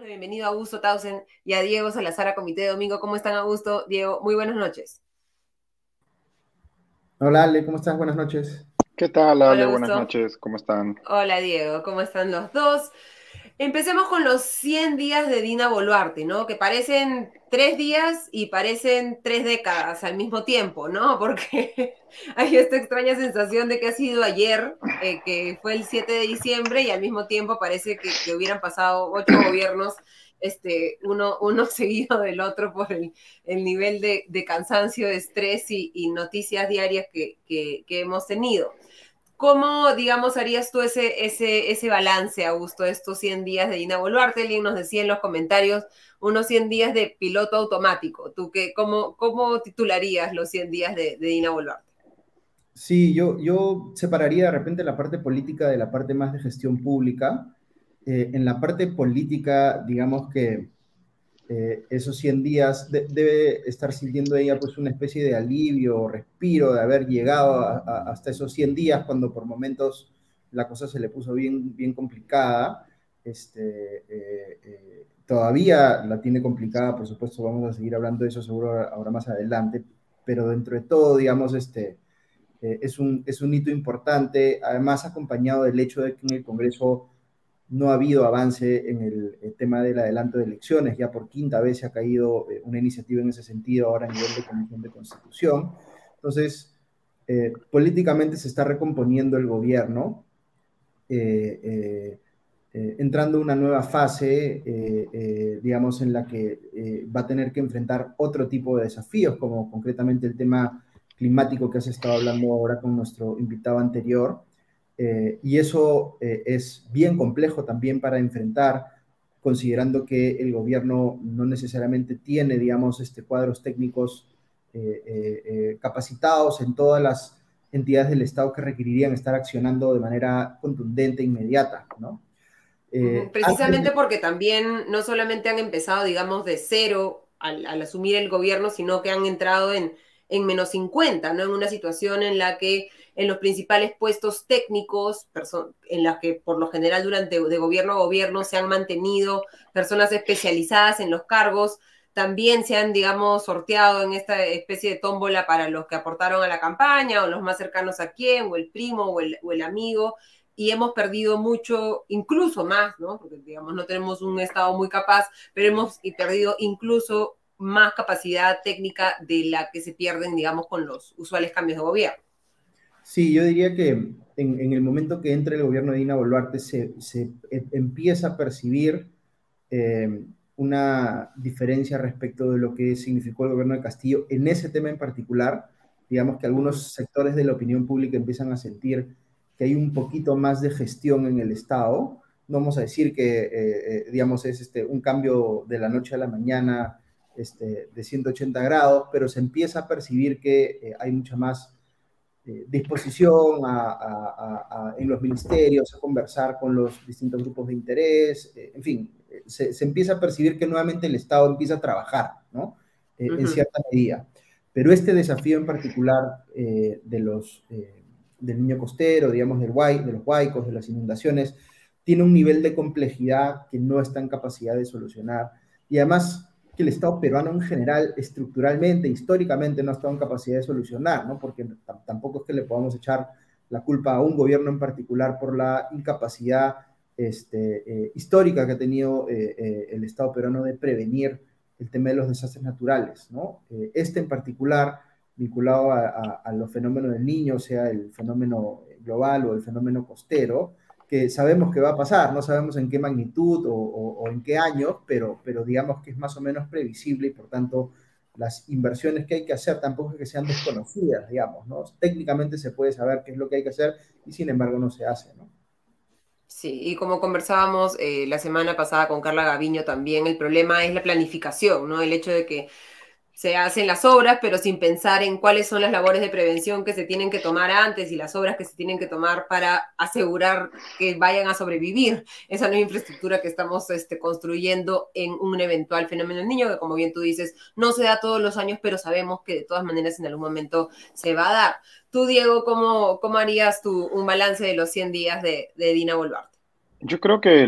Bienvenido a Augusto Tausen y a Diego Salazar a Comité de Domingo. ¿Cómo están, Augusto? Diego, muy buenas noches. Hola Ale, ¿cómo estás? Buenas noches. ¿Qué tal, Hola, Ale? Buenas Augusto. noches, ¿cómo están? Hola, Diego. ¿Cómo están los dos? Empecemos con los 100 días de Dina Boluarte, ¿no? Que parecen 3 días y parecen 3 décadas al mismo tiempo, ¿no? Porque hay esta extraña sensación de que ha sido ayer, que fue el 7 de diciembre, y al mismo tiempo parece que hubieran pasado 8 gobiernos, uno seguido del otro por el nivel de cansancio, de estrés y noticias diarias que hemos tenido. ¿Cómo, digamos, harías tú ese balance, Augusto, de estos 100 días de Dina Boluarte? Alguien nos decía en los comentarios, unos 100 días de piloto automático. ¿Tú cómo titularías los 100 días de Dina Boluarte? Sí, yo separaría de repente la parte política de la parte más de gestión pública. En la parte política, digamos que esos 100 días debe estar sintiendo ella pues una especie de alivio o respiro de haber llegado hasta esos 100 días cuando por momentos la cosa se le puso bien, bien complicada. Todavía la tiene complicada, por supuesto, vamos a seguir hablando de eso seguro ahora más adelante, pero dentro de todo, digamos, es un hito importante, además acompañado del hecho de que en el Congreso no ha habido avance en el tema del adelanto de elecciones, ya por quinta vez se ha caído una iniciativa en ese sentido ahora a nivel de Comisión de Constitución. Entonces, políticamente se está recomponiendo el gobierno, eh, eh, entrando a una nueva fase, digamos, en la que va a tener que enfrentar otro tipo de desafíos, como concretamente el tema climático que has estado hablando ahora con nuestro invitado anterior. Y eso es bien complejo también para enfrentar, considerando que el gobierno no necesariamente tiene, digamos, cuadros técnicos capacitados en todas las entidades del Estado que requerirían estar accionando de manera contundente e inmediata, ¿no? Antes Precisamente de, porque también no solamente han empezado, digamos, de cero al asumir el gobierno, sino que han entrado en -50, ¿no? En una situación en la que en los principales puestos técnicos, en las que por lo general durante de gobierno a gobierno se han mantenido personas especializadas en los cargos, también se han, digamos, sorteado en esta especie de tómbola para los que aportaron a la campaña, o los más cercanos a quién, o el primo, o el amigo, y hemos perdido mucho, incluso más, ¿no? Porque, digamos, no tenemos un Estado muy capaz, pero hemos perdido incluso más capacidad técnica de la que se pierden, digamos, con los usuales cambios de gobierno. sí, yo diría que en el momento que entre el gobierno de Dina Boluarte se empieza a percibir eh, una diferencia respecto de lo que significó el gobierno de Castillo en ese tema en particular. Digamos que Uh -huh. algunos sectores de la opinión pública empiezan a sentir que hay un poquito más de gestión en el Estado. No vamos a decir que, digamos, es un cambio de la noche a la mañana de 180 grados, pero se empieza a percibir que hay mucha más disposición en los ministerios, a conversar con los distintos grupos de interés, en fin, se empieza a percibir que nuevamente el Estado empieza a trabajar, ¿no? Uh En -huh. cierta medida. Pero este desafío en particular del niño costero, digamos, de los huaicos, de las inundaciones, tiene un nivel de complejidad que no está en capacidad de solucionar. Y además que el Estado peruano en general, estructuralmente, históricamente, no ha estado en capacidad de solucionar, ¿no? Porque tampoco es que le podamos echar la culpa a un gobierno en particular por la incapacidad histórica que ha tenido el Estado peruano de prevenir el tema de los desastres naturales, ¿no? En particular, vinculado a los fenómenos del niño, sea el fenómeno global o el fenómeno costero, que sabemos que va a pasar, no sabemos en qué magnitud o en qué años, pero digamos que es más o menos previsible y por tanto las inversiones que hay que hacer tampoco es que sean desconocidas, digamos, ¿no? Técnicamente se puede saber qué es lo que hay que hacer y sin embargo no se hace, ¿no? Sí, y como conversábamos la semana pasada con Carla Gaviño también, el problema es la planificación, ¿no? El hecho de que se hacen las obras, pero sin pensar en cuáles son las labores de prevención que se tienen que tomar antes y las obras que se tienen que tomar para asegurar que vayan a sobrevivir esa nueva infraestructura que estamos construyendo en un eventual fenómeno del niño, que como bien tú dices, no se da todos los años, pero sabemos que de todas maneras en algún momento se va a dar. Tú, Diego, ¿cómo harías tú un balance de los 100 días de Dina Boluarte? Yo creo que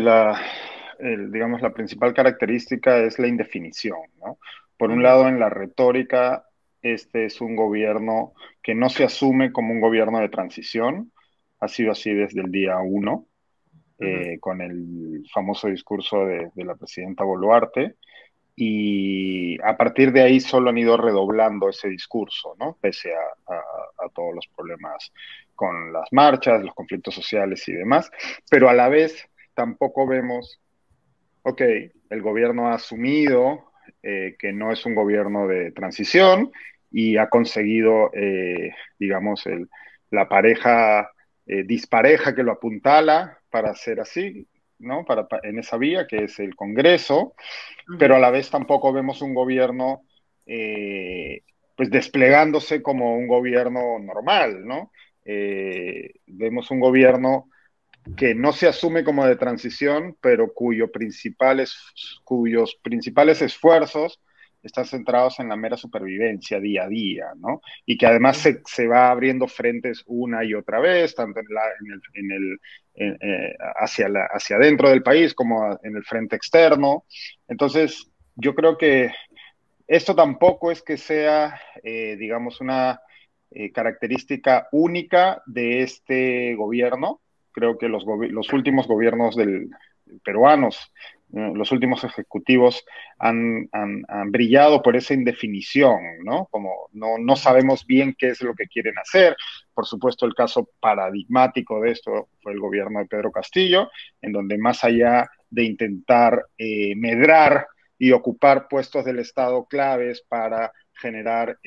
digamos, la principal característica es la indefinición, ¿no? Por un Ujú, lado, en la retórica, este es un gobierno que no se asume como un gobierno de transición, ha sido así desde el día uno, ujú, con el famoso discurso de la presidenta Boluarte, y a partir de ahí solo han ido redoblando ese discurso, ¿no? Pese a todos los problemas con las marchas, los conflictos sociales y demás, pero a la vez tampoco vemos, ok, el gobierno ha asumido que no es un gobierno de transición y ha conseguido, digamos, la pareja dispareja que lo apuntala para ser así, ¿no? En esa vía que es el Congreso, pero a ujú, la vez tampoco vemos un gobierno eh, pues desplegándose como un gobierno normal, ¿no? Vemos un gobierno que no se asume como de transición, pero cuyos principales esfuerzos están centrados en la mera supervivencia día a día, ¿no? Y que además ujú, se va abriendo frentes una y otra vez, tanto hacia adentro del país como en el frente externo. Entonces, yo creo que esto tampoco es que sea, digamos, una característica única de este gobierno. Creo que los últimos gobiernos peruanos, los últimos ejecutivos han brillado por esa indefinición, ¿no? Como no ujú, sabemos bien qué es lo que quieren hacer. Por supuesto, el caso paradigmático de esto fue el gobierno de Pedro Castillo, en donde más allá de intentar medrar y ocupar puestos del Estado claves para generar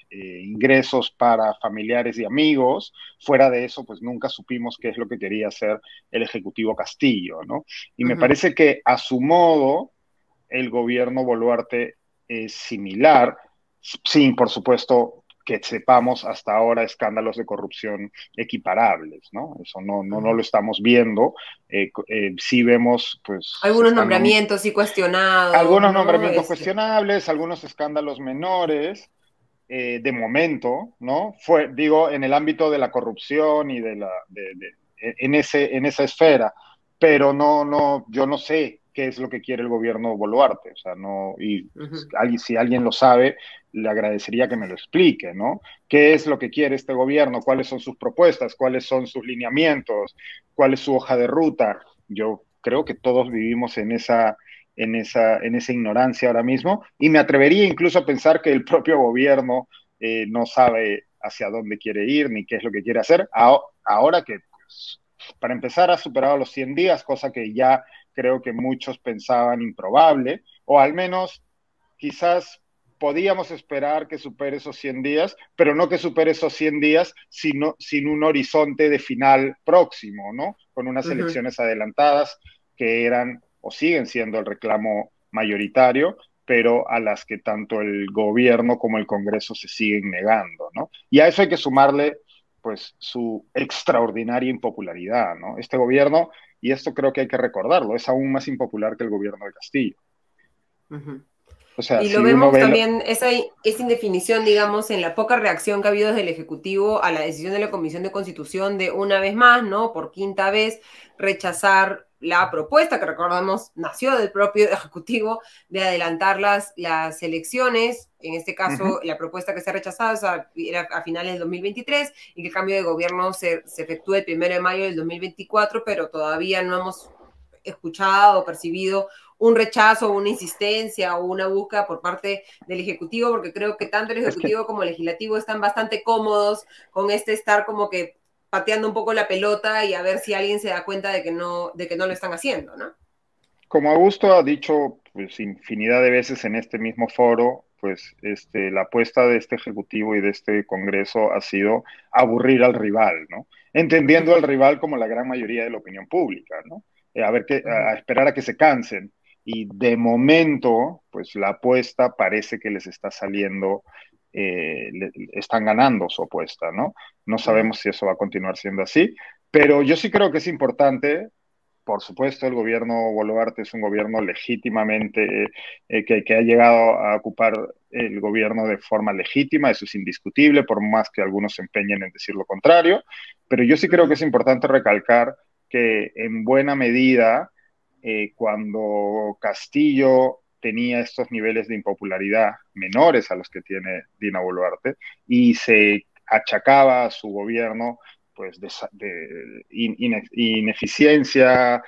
ingresos para familiares y amigos. Fuera de eso, pues nunca supimos qué es lo que quería hacer el Ejecutivo Castillo, ¿no? Y me ujú. parece que a su modo el gobierno Boluarte es similar, sin, por supuesto, que sepamos hasta ahora escándalos de corrupción equiparables, ¿no? Eso no lo Ujú. estamos viendo. Sí vemos, pues, se Algunos están nombramientos sí cuestionados, algunos ¿no? nombramientos cuestionables, algunos escándalos menores, de momento, ¿no? Digo, en el ámbito de la corrupción y en esa esfera, pero yo no sé qué es lo que quiere el gobierno Boluarte, o sea, no, y Ujú, si alguien lo sabe, le agradecería que me lo explique, ¿no? ¿Qué es lo que quiere este gobierno? ¿Cuáles son sus propuestas? ¿Cuáles son sus lineamientos? ¿Cuál es su hoja de ruta? Yo creo que todos vivimos en esa ignorancia ahora mismo, y me atrevería incluso a pensar que el propio gobierno no sabe hacia dónde quiere ir ni qué es lo que quiere hacer, ahora que, pues, para empezar, ha superado los 100 días, cosa que ya creo que muchos pensaban improbable, o al menos quizás podíamos esperar que supere esos 100 días, pero no que supere esos 100 días sin un horizonte de final próximo, ¿no? Con unas ujú. elecciones adelantadas que eran o siguen siendo el reclamo mayoritario, pero a las que tanto el gobierno como el Congreso se siguen negando, ¿no? Y a eso hay que sumarle, pues, su extraordinaria impopularidad, ¿no? Este gobierno, y esto creo que hay que recordarlo, es aún más impopular que el gobierno de Castillo. Ujú. O sea, Y lo si uno vemos ve también, esa indefinición, digamos, en la poca reacción que ha habido desde el Ejecutivo a la decisión de la Comisión de Constitución de una vez más, ¿no? Por quinta vez, rechazar la propuesta que recordamos nació del propio Ejecutivo de adelantar las elecciones. En este caso, uh-huh. la propuesta que se ha rechazado era a finales del 2023 y que el cambio de gobierno se efectúe el 1 de mayo del 2024, pero todavía no hemos escuchado o percibido un rechazo, una insistencia o una búsqueda por parte del Ejecutivo, porque creo que tanto el Es que Ejecutivo como el Legislativo están bastante cómodos con estar como que pateando un poco la pelota y a ver si alguien se da cuenta de que no lo están haciendo, ¿no? como Augusto ha dicho, pues, infinidad de veces en este mismo foro, pues la apuesta de este Ejecutivo y de este Congreso ha sido aburrir al rival, ¿no? Entendiendo al rival como la gran mayoría de la opinión pública, ¿no? A esperar a que se cansen. Y de momento, pues la apuesta parece que les está saliendo, están ganando su apuesta, ¿no? No sabemos si eso va a continuar siendo así, pero yo sí creo que es importante. Por supuesto, el gobierno Boluarte es un gobierno legítimamente que ha llegado a ocupar el gobierno de forma legítima, eso es indiscutible, por más que algunos se empeñen en decir lo contrario, pero yo sí creo que es importante recalcar que en buena medida cuando Castillo tenía estos niveles de impopularidad menores a los que tiene Dina Boluarte y se achacaba a su gobierno pues ineficiencia,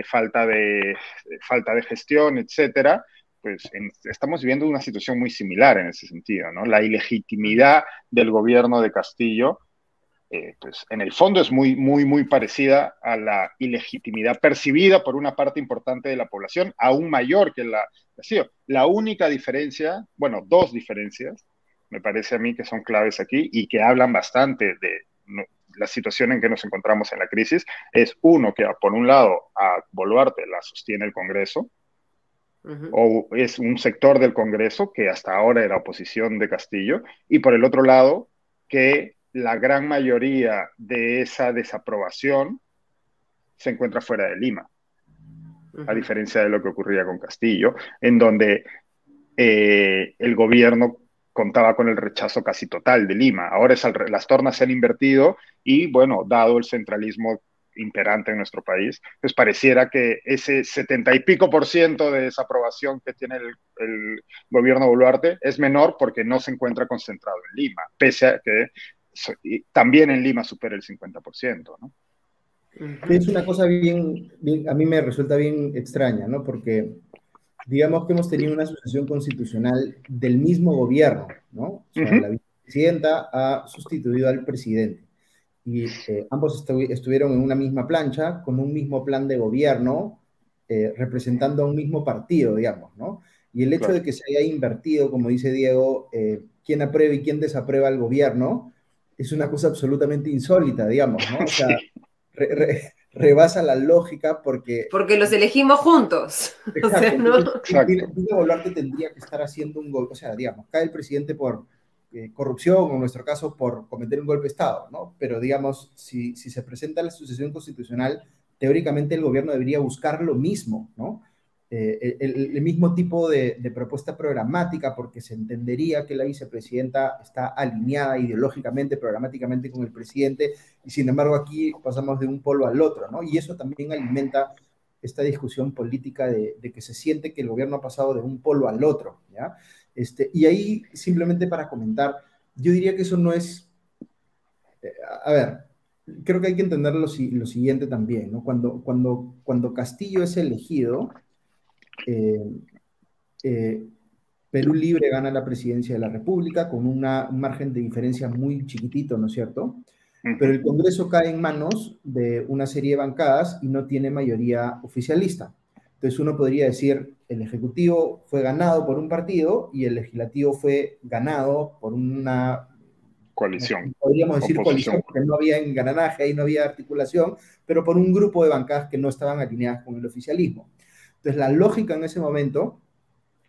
falta de gestión, etcétera, pues estamos viviendo una situación muy similar en ese sentido, ¿no? La ilegitimidad del gobierno de Castillo, pues en el fondo es muy parecida a la ilegitimidad percibida por una parte importante de la población, aún mayor que la Castillo. La única diferencia, bueno, dos diferencias, me parece a mí que son claves aquí y que hablan bastante de la situación en que nos encontramos en la crisis, es uno, que por un lado a Boluarte la sostiene el Congreso, o es un sector del Congreso que hasta ahora era oposición de Castillo, y por el otro lado, que la gran mayoría de esa desaprobación se encuentra fuera de Lima, a diferencia de lo que ocurría con Castillo, en donde el gobierno contaba con el rechazo casi total de Lima. Ahora las tornas se han invertido y, bueno, dado el centralismo imperante en nuestro país, pues pareciera que ese 70 y pico % de desaprobación que tiene el gobierno Boluarte es menor porque no se encuentra concentrado en Lima, pese a que también en Lima supera el 50%, ¿no? Es una cosa a mí me resulta bien extraña, ¿no? Porque digamos que hemos tenido una sucesión constitucional del mismo gobierno, ¿no? O sea, la vicepresidenta ha sustituido al presidente y ambos estuvieron en una misma plancha, con un mismo plan de gobierno, representando a un mismo partido, digamos, ¿no? Y el hecho de que se haya invertido, como dice Diego, quién aprueba y quién desaprueba el gobierno, es una cosa absolutamente insólita, digamos, ¿no? O sea, rebasa la lógica porque... Porque los elegimos juntos. Exacto, o sea, ¿no? Dina Boluarte tendría que estar haciendo un golpe, o sea, digamos, cae el presidente por corrupción, o en nuestro caso por cometer un golpe de Estado, ¿no? Pero digamos, si se presenta la sucesión constitucional, teóricamente el gobierno debería buscar lo mismo, ¿no? El mismo tipo de propuesta programática, porque se entendería que la vicepresidenta está alineada ideológicamente, programáticamente con el presidente, y sin embargo aquí pasamos de un polo al otro, ¿no? Y eso también alimenta esta discusión política de que se siente que el gobierno ha pasado de un polo al otro, ¿ya? Y ahí, simplemente para comentar, yo diría que eso no es... a ver, creo que hay que entender lo siguiente también, ¿no? Cuando Castillo es elegido, eh, eh, Perú Libre gana la presidencia de la República con un margen de diferencia muy chiquitito, ¿no es cierto? Pero el Congreso cae en manos de una serie de bancadas y no tiene mayoría oficialista. Entonces uno podría decir, el Ejecutivo fue ganado por un partido y el Legislativo fue ganado por una coalición. Podríamos decir coalición, porque no había engranaje, ahí no había articulación, pero por un grupo de bancadas que no estaban alineadas con el oficialismo. Entonces la lógica en ese momento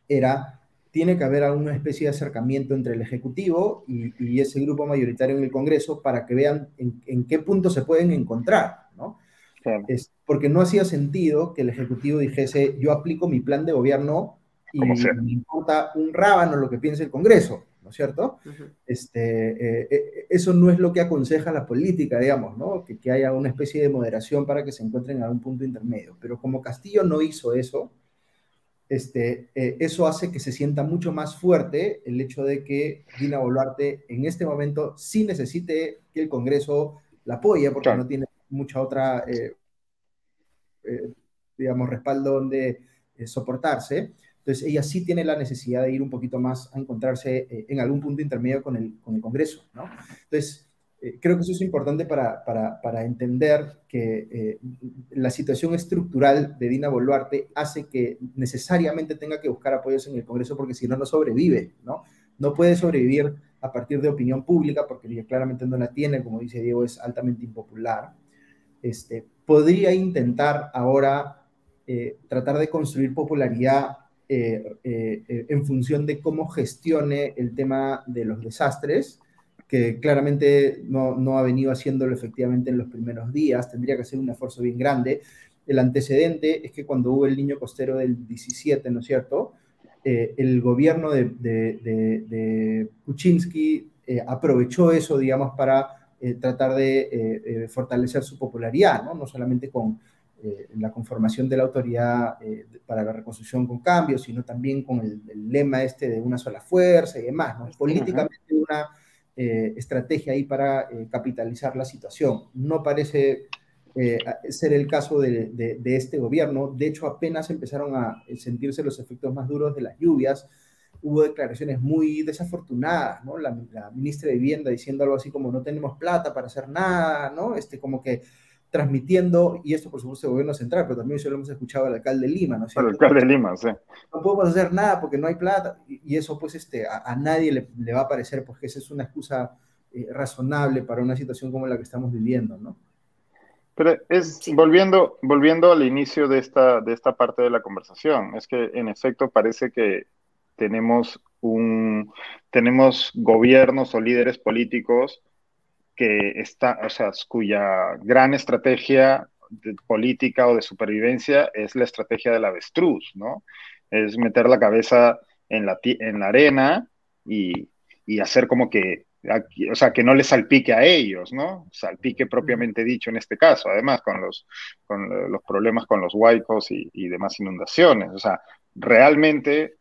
era, tiene que haber alguna especie de acercamiento entre el Ejecutivo y ese grupo mayoritario en el Congreso para que vean en qué punto se pueden encontrar, ¿no? Claro. Porque no hacía sentido que el Ejecutivo dijese, yo aplico mi plan de gobierno y me importa un rábano lo que piense el Congreso, ¿no es cierto? Eso no es lo que aconseja la política, digamos, ¿no? Que haya una especie de moderación para que se encuentren en algún punto intermedio. Pero como Castillo no hizo eso, eso hace que se sienta mucho más fuerte el hecho de que Dina Boluarte en este momento sí necesite que el Congreso la apoye, porque no tiene mucha otra, digamos, respaldo donde soportarse. Entonces ella sí tiene la necesidad de ir un poquito más a encontrarse en algún punto intermedio con el Congreso, ¿no? Entonces, creo que eso es importante para entender que la situación estructural de Dina Boluarte hace que necesariamente tenga que buscar apoyos en el Congreso, porque si no, no sobrevive, ¿no? No puede sobrevivir a partir de opinión pública, porque ella claramente no la tiene, como dice Diego, es altamente impopular. Podría intentar ahora tratar de construir popularidad en función de cómo gestione el tema de los desastres, que claramente no ha venido haciéndolo efectivamente en los primeros días, tendría que hacer un esfuerzo bien grande. El antecedente es que cuando hubo el niño costero del 17, ¿no es cierto?, el gobierno de Kuczynski aprovechó eso, digamos, para tratar de fortalecer su popularidad, ¿no? No solamente con la conformación de la autoridad para la reconstrucción con cambios, sino también con el lema este de una sola fuerza y demás, ¿no? Políticamente una estrategia ahí para capitalizar la situación. No parece ser el caso de este gobierno. De hecho, apenas empezaron a sentirse los efectos más duros de las lluvias. Hubo declaraciones muy desafortunadas, ¿no? La ministra de Vivienda diciendo algo así como no tenemos plata para hacer nada, ¿no? Como que transmitiendo, y esto por supuesto el gobierno central, pero también eso lo hemos escuchado al alcalde de Lima, ¿no es El cierto? alcalde de Lima, sí. No podemos hacer nada porque no hay plata, y eso pues a nadie le va a parecer pues que esa es una excusa razonable para una situación como la que estamos viviendo, ¿no? Pero es, Sí. volviendo al inicio de esta parte de la conversación, es que en efecto parece que tenemos tenemos gobiernos o líderes políticos o sea, cuya gran estrategia política o de supervivencia es la estrategia del avestruz, ¿no? Es meter la cabeza en la arena y, y hacer como que, o sea, que no les salpique a ellos, ¿no? Salpique propiamente dicho en este caso, además con los problemas con los huaicos y demás inundaciones. O sea, realmente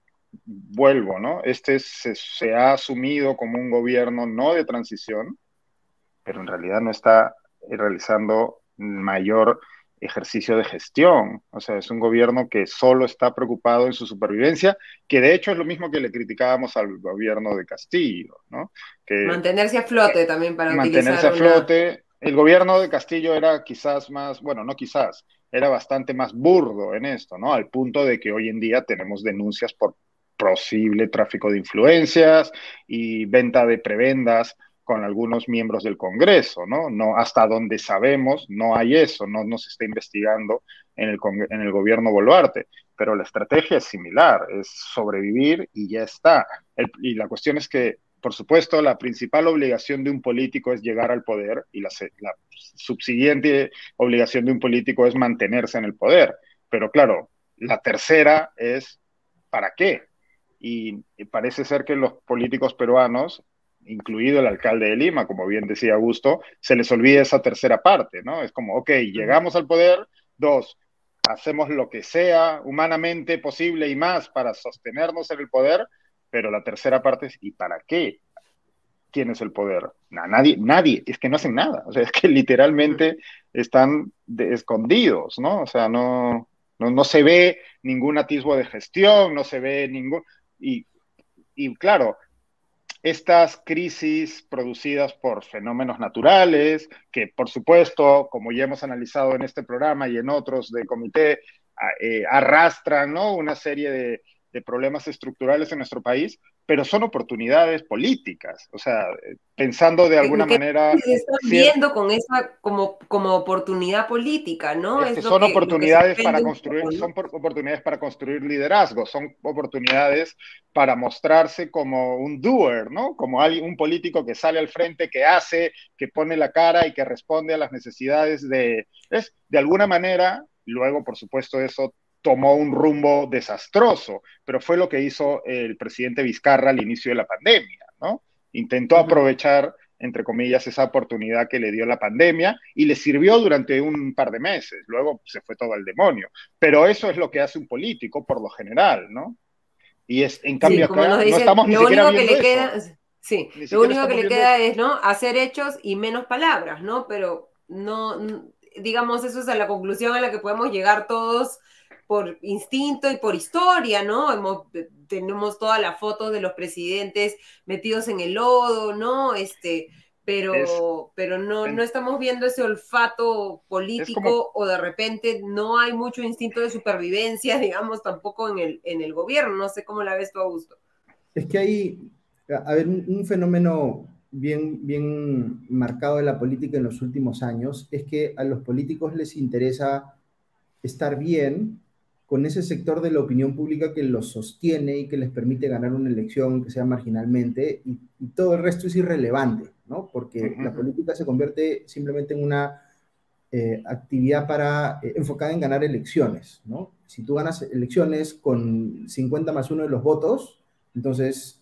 vuelvo, ¿no? Se ha asumido como un gobierno no de transición, pero en realidad no está realizando mayor ejercicio de gestión. O sea, es un gobierno que solo está preocupado en su supervivencia, que de hecho es lo mismo que le criticábamos al gobierno de Castillo, ¿no? Que Mantenerse a flote también para mantenerse utilizar a una... flote. El gobierno de Castillo era quizás más, bueno, no quizás, era bastante más burdo en esto, ¿no? Al punto de que hoy en día tenemos denuncias por posible tráfico de influencias y venta de prebendas con algunos miembros del Congreso, ¿no? No, hasta donde sabemos, no hay eso, no se está investigando en el gobierno Boluarte, pero la estrategia es similar, es sobrevivir y ya está. Y la cuestión es que, por supuesto, la principal obligación de un político es llegar al poder y la subsiguiente obligación de un político es mantenerse en el poder. Pero claro, la tercera es ¿para qué? Y parece ser que los políticos peruanos, incluido el alcalde de Lima, como bien decía Augusto, se les olvida esa tercera parte, ¿no? Es como, ok, llegamos al poder, dos, hacemos lo que sea humanamente posible y más para sostenernos en el poder, pero la tercera parte es, ¿y para qué? ¿Quién es el poder? Nadie, es que no hacen nada, o sea, es que literalmente están escondidos, ¿no? O sea, no se ve ningún atisbo de gestión, no se ve ningún... Y, y claro, estas crisis producidas por fenómenos naturales, que por supuesto, como ya hemos analizado en este programa y en otros del comité, arrastran, ¿no?, una serie de problemas estructurales en nuestro país, pero son oportunidades políticas, o sea, pensando de alguna que manera, se están viendo con esa como oportunidad política, ¿no? es que Es son lo que se oportunidades para vende un construir, poco, ¿no? oportunidades para construir liderazgo, son oportunidades para mostrarse como un doer, ¿no? Como alguien, un político que sale al frente, que hace, que pone la cara y que responde a las necesidades de alguna manera. Luego, por supuesto, eso tomó un rumbo desastroso, pero fue lo que hizo el presidente Vizcarra al inicio de la pandemia, ¿no? Intentó aprovechar, entre comillas, esa oportunidad que le dio la pandemia y le sirvió durante un par de meses. Luego se fue todo al demonio. Pero eso es lo que hace un político por lo general, ¿no? Y es, en Sí, cambio como nos acá no dicen, estamos ni lo siquiera único que viendo le eso. queda, sí, Ni lo siquiera único que estamos le viendo queda eso. es, ¿no? Hacer hechos y menos palabras, ¿no? Pero no, digamos, eso es a la conclusión a la que podemos llegar todos por instinto y por historia, ¿no? Tenemos todas las fotos de los presidentes metidos en el lodo, ¿no? Es, Pero no en- estamos viendo ese olfato es como, político o de repente no hay mucho instinto de supervivencia, digamos, tampoco en el gobierno. No sé cómo la ves tú, Augusto. Es que hay, a ver, un fenómeno bien marcado de la política en los últimos años es que a los políticos les interesa estar bien con ese sector de la opinión pública que los sostiene y que les permite ganar una elección, que sea marginalmente, y todo el resto es irrelevante, ¿no? Porque la política se convierte simplemente en una actividad enfocada en ganar elecciones, ¿no? Si tú ganas elecciones con 50 más 1 de los votos, entonces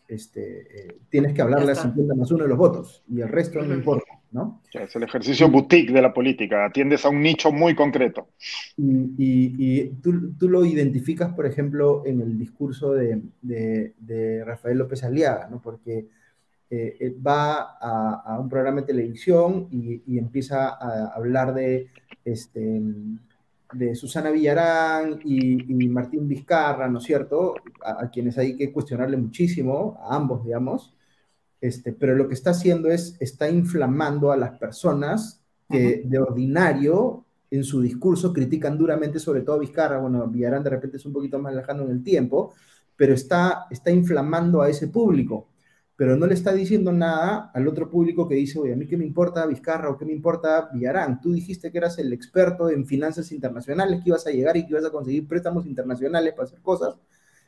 tienes que Ya hablarle a está. 50+1 de los votos y el resto no Ujú. importa, ¿no? Es el ejercicio boutique de la política, atiendes a un nicho muy concreto. Y tú lo identificas, por ejemplo, en el discurso de Rafael López Aliaga, ¿no? Porque va a un programa de televisión y empieza a hablar de Susana Villarán y Martín Vizcarra, ¿no es cierto? A quienes hay que cuestionarle muchísimo, a ambos, digamos, pero lo que está haciendo está inflamando a las personas que de ordinario en su discurso critican duramente, sobre todo a Vizcarra. Bueno, Villarán de repente es un poquito más lejano en el tiempo, pero está inflamando a ese público, pero no le está diciendo nada al otro público que dice, oye, a mí qué me importa Vizcarra o qué me importa Villarán. Tú dijiste que eras el experto en finanzas internacionales, que ibas a llegar y que ibas a conseguir préstamos internacionales para hacer cosas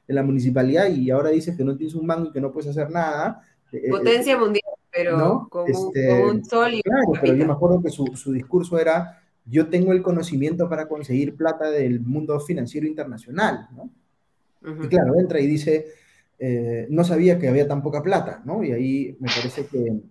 en la municipalidad, y ahora dices que no tienes un mango y que no puedes hacer nada. Potencia mundial, pero ¿No? con un sol y Claro, una pero yo me capita. acuerdo que su discurso era, yo tengo el conocimiento para conseguir plata del mundo financiero internacional, ¿no? Y Ujú. claro, entra y dice, no sabía que había tan poca plata, ¿no? Y ahí me parece que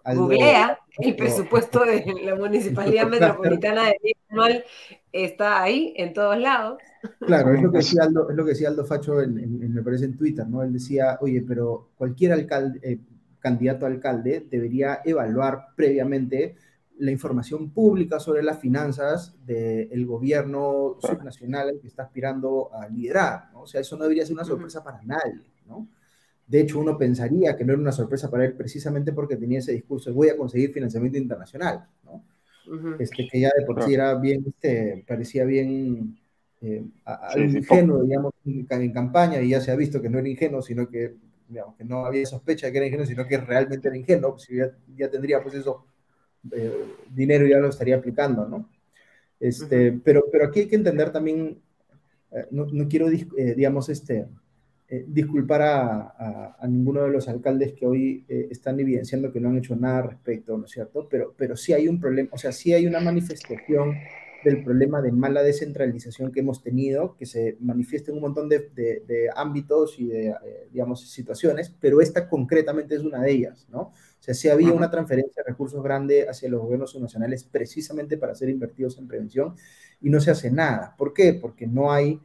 Aldo, Googlea el presupuesto de la Municipalidad nuestro clúster, Metropolitana de Lima anual, está ahí en todos lados. claro, es lo que Es, decía Aldo, es lo que decía Aldo Facho, me parece en Twitter, ¿no? Él decía, oye, pero cualquier alcalde, candidato a alcalde debería evaluar previamente la información pública sobre las finanzas del gobierno subnacional al que está aspirando a liderar, ¿no? O sea, eso no debería ser una Ujú. sorpresa para nadie, ¿no? De hecho, uno pensaría que no era una sorpresa para él precisamente porque tenía ese discurso de voy a conseguir financiamiento internacional, ¿no? Ujú. Que ya de por sí claro. era bien, parecía bien Sí, algo sí, ingenuo, digamos, en campaña, y ya se ha visto que no era ingenuo, sino que, digamos, que no había sospecha de que era ingenuo, sino que realmente era ingenuo, pues si ya tendría, pues eso, dinero ya lo estaría aplicando, ¿no? Ujú. Pero aquí hay que entender también, no quiero, digamos, disculpar a ninguno de los alcaldes que hoy están evidenciando que no han hecho nada al respecto, ¿no es cierto? Pero sí hay un problema, o sea, sí hay una manifestación del problema de mala descentralización que hemos tenido, que se manifiesta en un montón de ámbitos y de, digamos, situaciones, pero esta concretamente es una de ellas, ¿no? O sea, sí había uh-huh. una transferencia de recursos grande hacia los gobiernos subnacionales precisamente para ser invertidos en prevención y no se hace nada. ¿Por qué? Porque no hay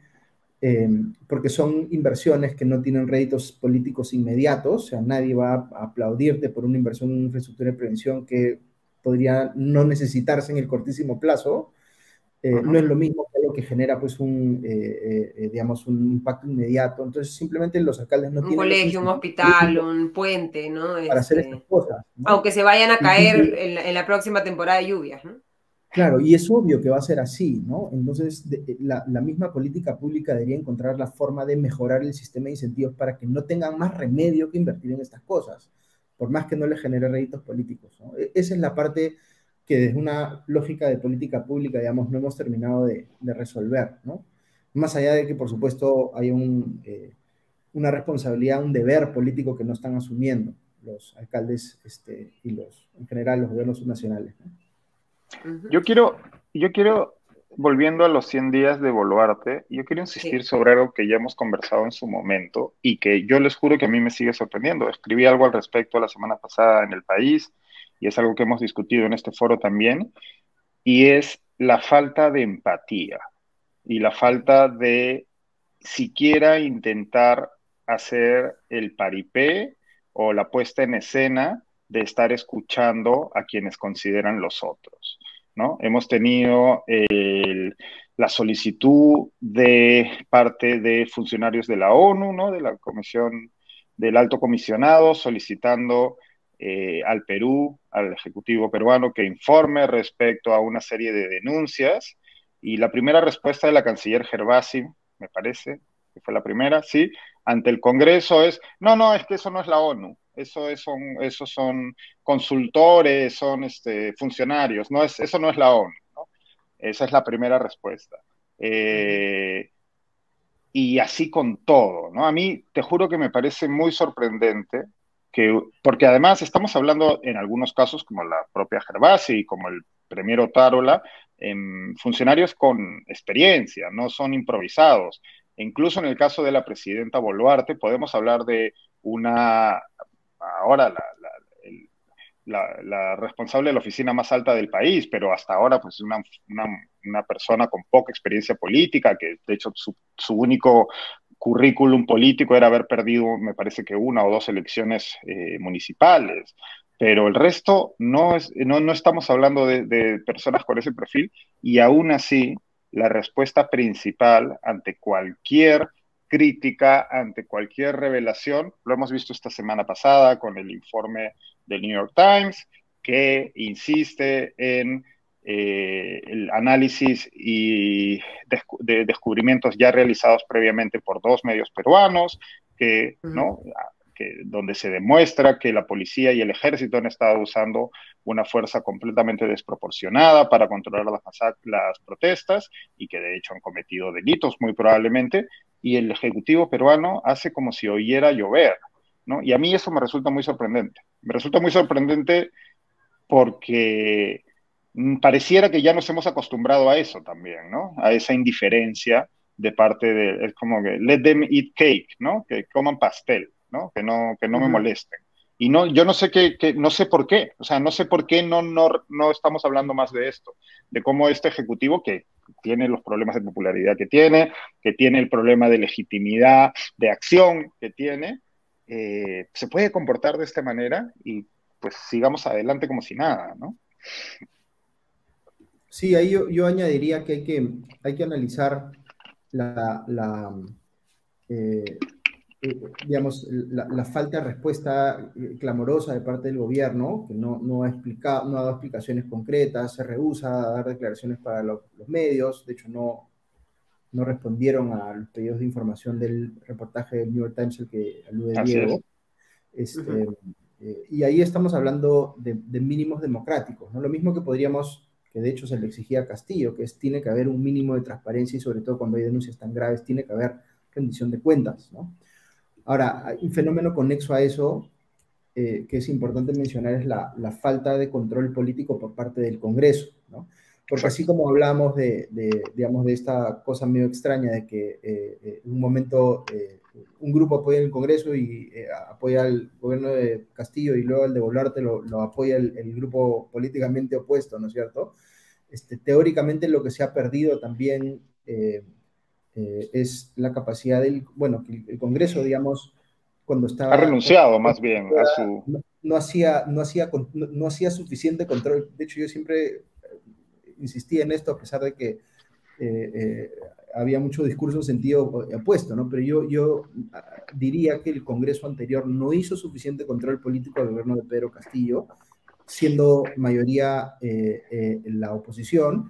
porque son inversiones que no tienen réditos políticos inmediatos, o sea, nadie va a aplaudirte por una inversión en infraestructura de prevención que podría no necesitarse en el cortísimo plazo. No Uh-huh. es lo mismo que algo que genera pues digamos, un impacto inmediato. Entonces, simplemente los alcaldes no Un tienen los colegio, un incentivos hospital, políticos un puente, ¿no? para hacer estas cosas, ¿no? Aunque se vayan a caer Entonces, en la próxima temporada de lluvias, ¿no? claro, y es obvio que va a ser así, ¿no? Entonces, la misma política pública debería encontrar la forma de mejorar el sistema de incentivos para que no tengan más remedio que invertir en estas cosas, por más que no les genere réditos políticos, ¿no? Esa es la parte que desde una lógica de política pública, digamos, no hemos terminado de resolver, ¿no? Más allá de que, por supuesto, hay una responsabilidad, un deber político que no están asumiendo los alcaldes y en general los gobiernos subnacionales, ¿no? Ujú. Yo quiero, volviendo a los 100 días de Boluarte, yo quiero insistir Sí. sobre algo que ya hemos conversado en su momento y que yo les juro que a mí me sigue sorprendiendo. Escribí algo al respecto la semana pasada en El País y es algo que hemos discutido en este foro también, y es la falta de empatía y la falta de siquiera intentar hacer el paripé o la puesta en escena de estar escuchando a quienes consideran los otros, ¿no? Hemos tenido la solicitud de parte de funcionarios de la ONU, ¿no? De la Comisión del Alto Comisionado, solicitando al Perú, al Ejecutivo peruano, que informe respecto a una serie de denuncias. Y la primera respuesta de la canciller Gervasi, me parece, que fue la primera, sí, ante el Congreso es, no, no, es que eso no es la ONU, esos son consultores, son funcionarios, no es, eso no es la ONU, ¿no? Esa es la primera respuesta. Ujú. Y así con todo, ¿no? A mí te juro que me parece muy sorprendente que, porque además estamos hablando en algunos casos, como la propia Gervasi y como el premier Otárola, funcionarios con experiencia, no son improvisados. E incluso en el caso de la presidenta Boluarte, podemos hablar de ahora la responsable de la oficina más alta del país, pero hasta ahora pues una persona con poca experiencia política, que de hecho su único currículum político era haber perdido, me parece que una o dos elecciones municipales, pero el resto no estamos hablando de personas con ese perfil, y aún así la respuesta principal ante cualquier crítica, ante cualquier revelación, lo hemos visto esta semana pasada con el informe del New York Times, que insiste en el análisis y de descubrimientos ya realizados previamente por dos medios peruanos, ¿no? Donde se demuestra que la policía y el ejército han estado usando una fuerza completamente desproporcionada para controlar las protestas, y que de hecho han cometido delitos muy probablemente, y el Ejecutivo peruano hace como si oyera llover, ¿no? Y a mí eso me resulta muy sorprendente. Me resulta muy sorprendente porque pareciera que ya nos hemos acostumbrado a eso también, ¿no? A esa indiferencia de parte de, es como que let them eat cake, ¿no? Que coman pastel, ¿no? Que no me molesten. Y no, yo no sé no sé por qué, o sea, no sé por qué no estamos hablando más de esto, de cómo este ejecutivo, que tiene los problemas de popularidad que tiene el problema de legitimidad, de acción que tiene, se puede comportar de esta manera, y pues sigamos adelante como si nada, ¿no? Sí, ahí yo añadiría que hay que analizar eh, digamos, la falta de respuesta clamorosa de parte del gobierno, que no ha dado explicaciones concretas, se rehúsa a dar declaraciones para los medios, de hecho no respondieron a los pedidos de información del reportaje del New York Times al que alude Así Diego. es. Y ahí estamos hablando de mínimos democráticos, ¿no? Lo mismo que que de hecho se le exigía a Castillo, que tiene que haber un mínimo de transparencia, y sobre todo cuando hay denuncias tan graves, tiene que haber rendición de cuentas, ¿no? Ahora, hay un fenómeno conexo a eso que es importante mencionar, es la falta de control político por parte del Congreso, ¿no? Porque así como hablamos digamos, de esta cosa medio extraña de que en un momento un grupo apoya el Congreso y apoya al gobierno de Castillo, y luego al de Boluarte lo apoya el grupo políticamente opuesto, ¿no es cierto? Teóricamente lo que se ha perdido también es la capacidad bueno, que el Congreso, digamos, cuando Ha estaba... renunciado más bien a su... No hacía suficiente control. De hecho, yo siempre insistía en esto, a pesar de que había mucho discurso en sentido opuesto, ¿no? Pero yo diría que el Congreso anterior no hizo suficiente control político al gobierno de Pedro Castillo, siendo mayoría la oposición.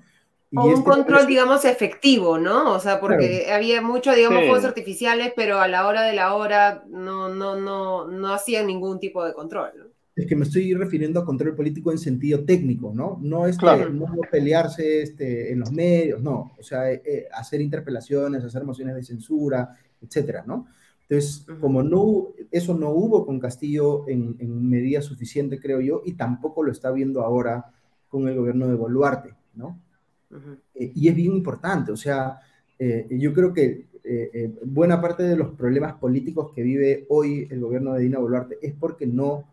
O Y un control, digamos, efectivo, ¿no? O sea, claro, porque había mucho, digamos, fuegos Sí, artificiales, pero a la hora de la hora no hacían ningún tipo de control, ¿no? es que me estoy refiriendo a control político en sentido técnico, ¿no? No, claro. no pelearse en los medios, no. O sea, hacer interpelaciones, hacer mociones de censura, etcétera, ¿no? Entonces, como eso no hubo con Castillo en medida suficiente, creo yo, y tampoco lo está viendo ahora con el gobierno de Boluarte, ¿no? Y es bien importante, o sea, yo creo que buena parte de los problemas políticos que vive hoy el gobierno de Dina Boluarte es porque no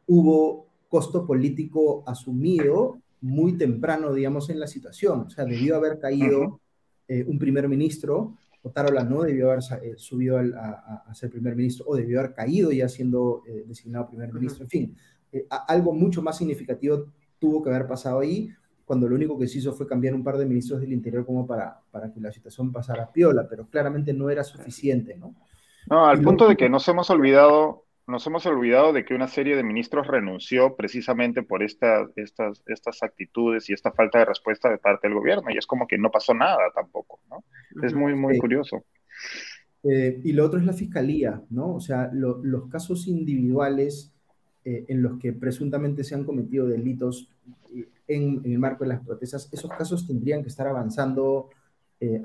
hubo costo político asumido muy temprano, digamos, en la situación. O sea, debió haber caído un primer ministro, Otárola no debió haber subido a ser primer ministro, o debió haber caído ya siendo designado primer ministro. En fin, algo mucho más significativo tuvo que haber pasado ahí, cuando lo único que se hizo fue cambiar un par de ministros del Interior como para que la situación pasara piola, pero claramente no era suficiente, ¿no? No, Y al lo punto de que nos hemos olvidado de que una serie de ministros renunció precisamente por estas actitudes y esta falta de respuesta de parte del gobierno, y es como que no pasó nada tampoco, ¿no? Es muy, muy curioso. Y lo otro es la fiscalía, ¿no? O sea, los casos individuales en los que presuntamente se han cometido delitos en el marco de las protestas, esos casos tendrían que estar avanzando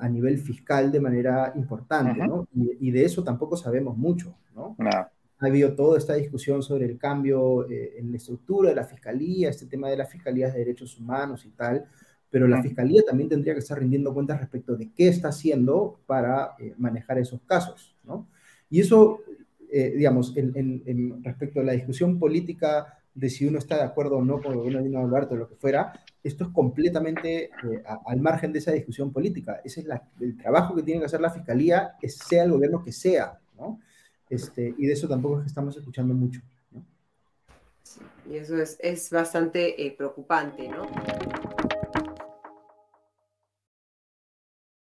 a nivel fiscal de manera importante, ¿no? Y de eso tampoco sabemos mucho, ¿no? Nada. Ha habido toda esta discusión sobre el cambio en la estructura de la fiscalía, este tema de las fiscalías de derechos humanos y tal, pero la fiscalía también tendría que estar rindiendo cuentas respecto de qué está haciendo para manejar esos casos, ¿no? Y eso digamos, respecto a la discusión política de si uno está de acuerdo o no con el gobierno de Dina Boluarte o lo que fuera, esto es completamente al margen de esa discusión política. Ese es el trabajo que tiene que hacer la Fiscalía, sea el gobierno que sea, ¿no? Y de eso tampoco es que estamos escuchando mucho, ¿no? Y eso es bastante preocupante, ¿no?